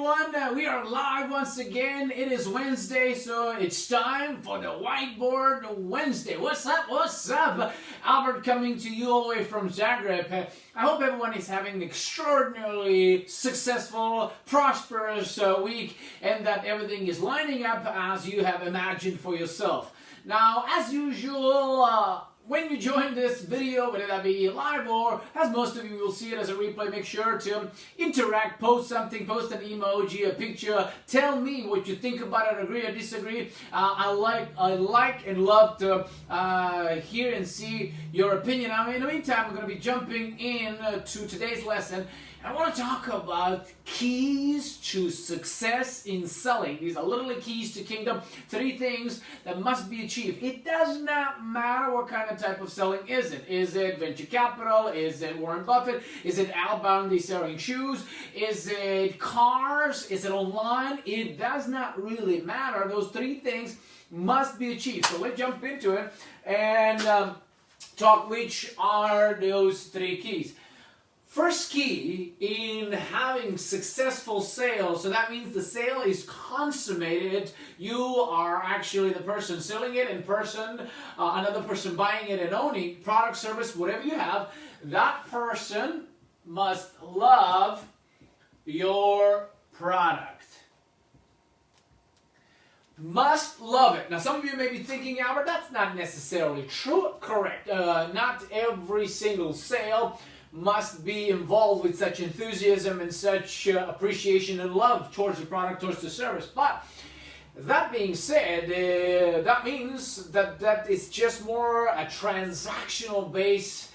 everyone. We are live once again. It is Wednesday, so it's time for the Whiteboard Wednesday. What's up? What's up? Albert coming to you all the way from Zagreb. I hope everyone is having an extraordinarily successful, prosperous week and that everything is lining up as you have imagined for yourself. Now, as usual, when you join this video, whether that be live or, as most of you will see it as a replay, make sure to interact, post something, post an emoji, a picture, tell me what you think about it, agree or disagree. I like and love to hear and see your opinion. Now, in the meantime, we're going to be jumping in to today's lesson. I want to talk about keys to success in selling. These are literally keys to kingdom. 3 things that must be achieved. It does not matter what kind of type of selling is it. Is it venture capital? Is it Warren Buffett? Is it Al Bundy selling shoes? Is it cars? Is it online? It does not really matter. Those 3 things must be achieved. So let's jump into it and talk which are those 3 keys. First key in having successful sales, so that means the sale is consummated. You are actually the person selling it in person, another person buying it and owning product, service, whatever you have. That person must love your product. Must love it. Now, some of you may be thinking, Albert, that's not necessarily true. Correct. Not every single sale must be involved with such enthusiasm and such appreciation and love towards the product, towards the service. But that being said, that means that it's just more a transactional based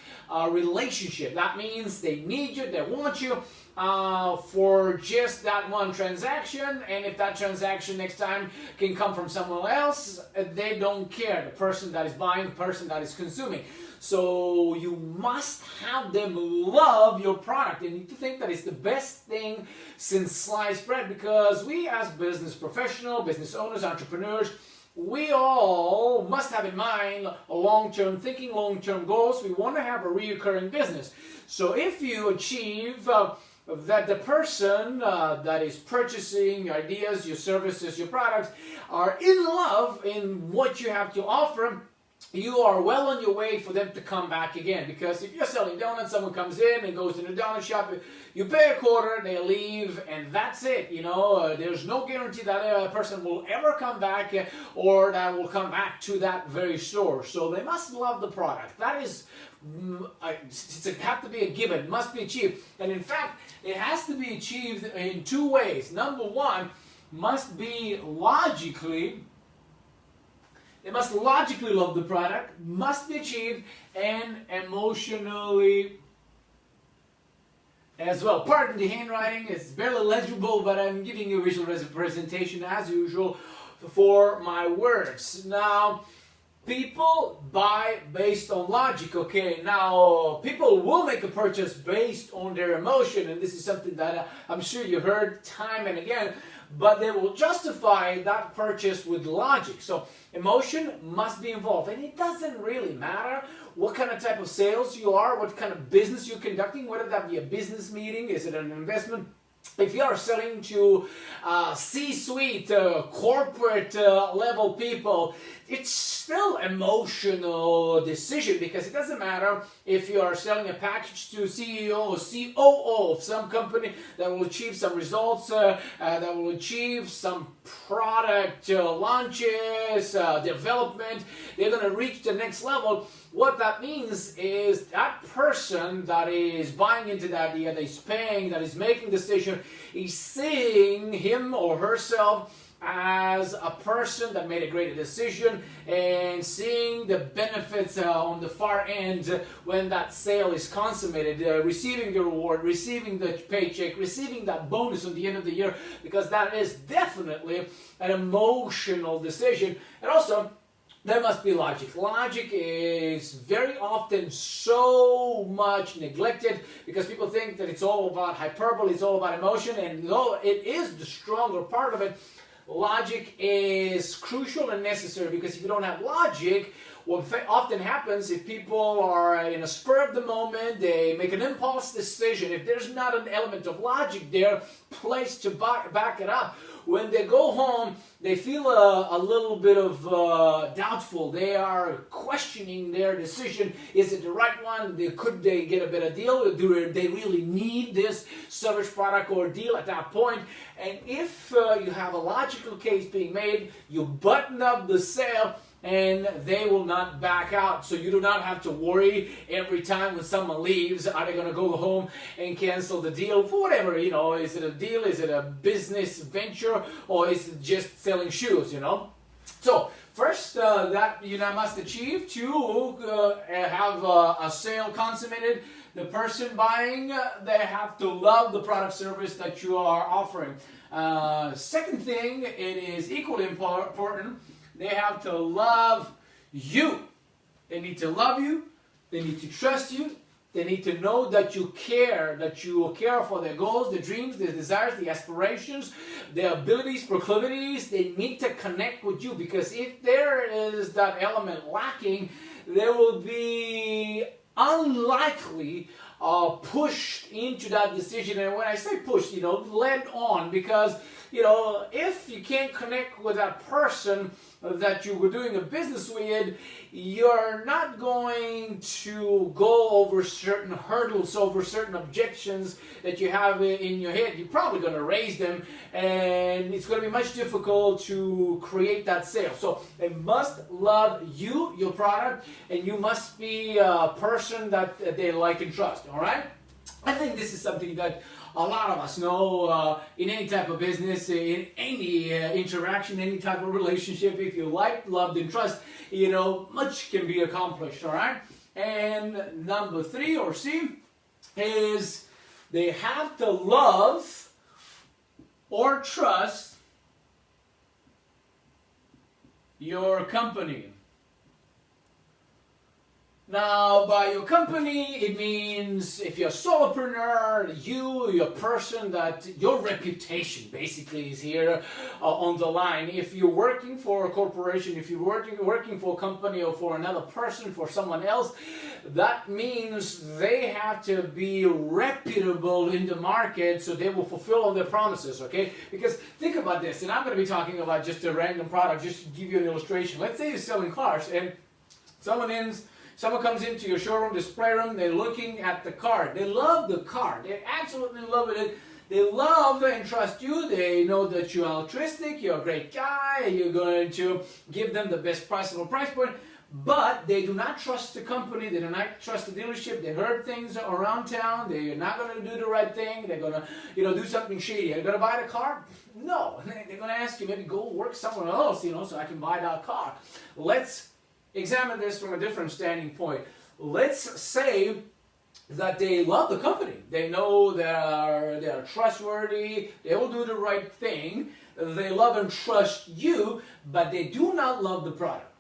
relationship. That means they need you, they want you for just that one transaction, and if that transaction next time can come from someone else, they don't care. The person that is buying, the person that is consuming. So you must have them love your product. You need to think that it's the best thing since sliced bread, because we as business professionals, business owners, entrepreneurs, we all must have in mind a long-term thinking, long-term goals. We want to have a recurring business. So if you achieve that the person that is purchasing your ideas, your services, your products are in love in what you have to offer, you are well on your way for them to come back again. Because if you're selling donuts, someone comes in and goes to the donut shop, you pay a quarter, they leave, and that's it. You know, there's no guarantee that a person will ever come back or that will come back to that very store. So they must love the product. That is, it have to be a given, must be achieved. And in fact, it has to be achieved in 2 ways. Number 1, must be logically. They must logically love the product, must be achieved, and emotionally as well. Pardon the handwriting, it's barely legible, but I'm giving you a visual representation as usual for my words. Now, people buy based on logic, okay? Now, people will make a purchase based on their emotion, and this is something that I'm sure you heard time and again, but they will justify that purchase with logic. So emotion must be involved, and it doesn't really matter what kind of type of sales you are, what kind of business you're conducting, whether that be a business meeting, is it an investment. If you are selling to C-suite, corporate level people, it's still emotional decision, because it doesn't matter if you are selling a package to CEO or COO of some company that will achieve some results, that will achieve some product launches, development, they're going to reach the next level. What that means is that person that is buying into that idea, that is paying, that is making the decision, is seeing him or herself as a person that made a great decision and seeing the benefits on the far end when that sale is consummated, receiving the reward, receiving the paycheck, receiving that bonus at the end of the year, because that is definitely an emotional decision. And also, there must be logic. Logic is very often so much neglected because people think that it's all about hyperbole, it's all about emotion, and though it is the stronger part of it, logic is crucial and necessary, because if you don't have logic, what often happens if people are in a spur of the moment, they make an impulse decision. If there's not an element of logic there placed to back it up, when they go home, they feel a little bit of doubtful. They are questioning their decision. Is it the right one? Could they get a better deal? Do they really need this service, product, or deal at that point? And if you have a logical case being made, you button up the sale, and they will not back out. So you do not have to worry every time when someone leaves, are they going to go home and cancel the deal for whatever, is it a deal, is it a business venture, or is it just selling shoes, So first that you must achieve to have a sale consummated. The person buying, they have to love the product service that you are offering. Second thing, it is equally important, they have to love you. They need to love you. They need to trust you. They need to know that you care for their goals, their dreams, their desires, the aspirations, their abilities, proclivities. They need to connect with you, because if there is that element lacking, they will be unlikely pushed into that decision. And when I say pushed, led on, because if you can't connect with that person that you were doing a business with, you're not going to go over certain hurdles, over certain objections that you have in your head. You're probably going to raise them, and it's going to be much difficult to create that sale. So they must love you, your product, and you must be a person that they like and trust. All right? I think this is something that a lot of us know in any type of business, in any interaction, any type of relationship. If you like, love, and trust, much can be accomplished, all right? And number 3, or C, is they have to love or trust your company. Now, by your company, it means if you're a solopreneur, your person, that your reputation basically is here on the line. If you're working for a corporation, if you're working for a company or for another person, for someone else, that means they have to be reputable in the market, so they will fulfill all their promises, okay? Because think about this, and I'm going to be talking about just a random product, just to give you an illustration. Let's say you're selling cars, and someone comes into your showroom, display room, they're looking at the car. They love the car. They absolutely love it. They love and trust you. They know that you're altruistic, you're a great guy, you're going to give them the best possible price point, but they do not trust the company, they do not trust the dealership. They heard things around town, they're not going to do the right thing, they're going to do something shady. Are you going to buy the car? No. They're going to ask you, maybe go work somewhere else, so I can buy that car. Let's examine this from a different standing point. Let's say that they love the company. They know they are trustworthy. They will do the right thing. They love and trust you, but they do not love the product.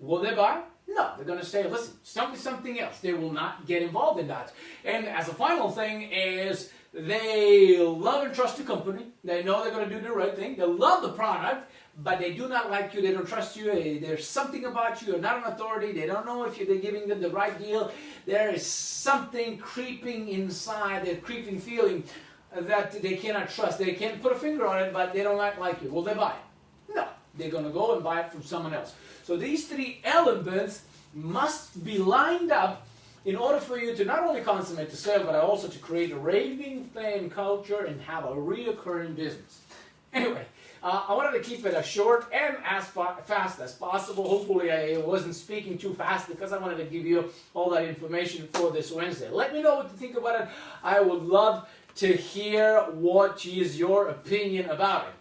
Will they buy? No. They're going to say, listen, something else. They will not get involved in that. And as a final thing is, they love and trust the company. They know they're going to do the right thing. They love the product, but they do not like you. They don't trust you. There's something about you. You're not an authority. They don't know if they're giving them the right deal. There is something creeping inside, that creeping feeling that they cannot trust. They can't put a finger on it, but they don't like you. Will they buy it? No. They're going to go and buy it from someone else. So these 3 elements must be lined up in order for you to not only consummate the sale, but also to create a raving fan culture and have a reoccurring business. Anyway, I wanted to keep it as short and as fast as possible. Hopefully I wasn't speaking too fast, because I wanted to give you all that information for this Wednesday. Let me know what you think about it. I would love to hear what is your opinion about it.